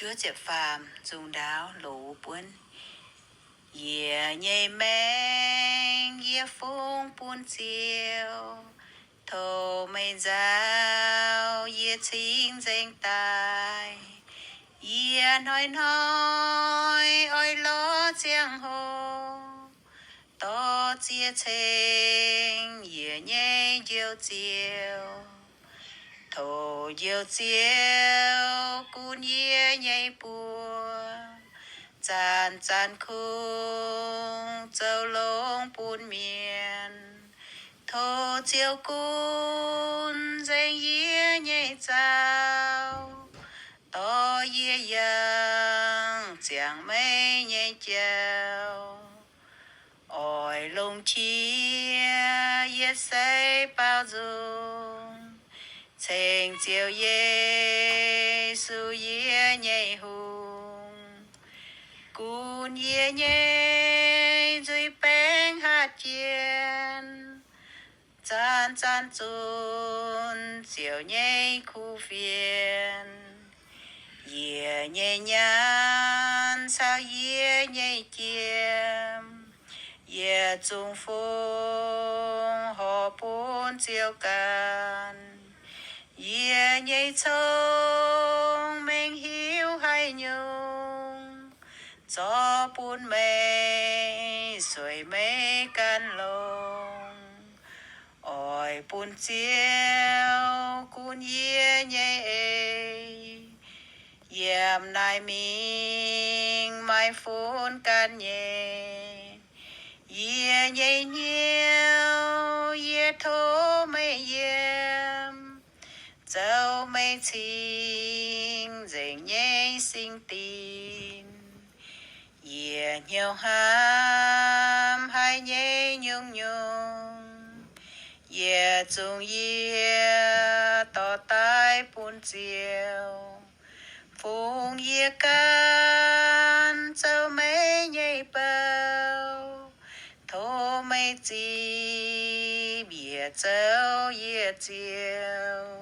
Chúa Chẹp Phàm dùng đáo lũ buôn Dìa nhây men dìa phung buôn chiều thô mây giáo dìa chính danh tài dìa nói ôi lo giang hồ to chia chênh dìa nhây diêu chiều thô diêu chiều cún dìa nhây bùa chan chan khung châu lông bùn miền thô chiều cún danh dìa nhây chào to dìa yang chẳng mấy nhây chào ôi lông chia dìa say bao dung chênh chiều Giê-xu dìa nhây hùng cún dìa nhây duy bén hát chiên chan chan chun chiều nhây khu phiền dìa nhây nhàn sao dìa nhây chiêm dìa chung phung họ bốn chiều can dìa nhây trông mình hiếu hay nhung cho buôn mê xuôi mê can lông ôi buôn chiều cún dìa nhây yếm nai mình mai phun can nhẹ dìa nhây nhiều dìa thô mê yếm dâu mây chính dành nhây sinh tin dìa nhiều ham hai nhây nhung nhung dìa chung dìa tỏ tai buôn chiều phung dìa can dâu mây nhây bao thô mây chi bìa dâu dìa chiều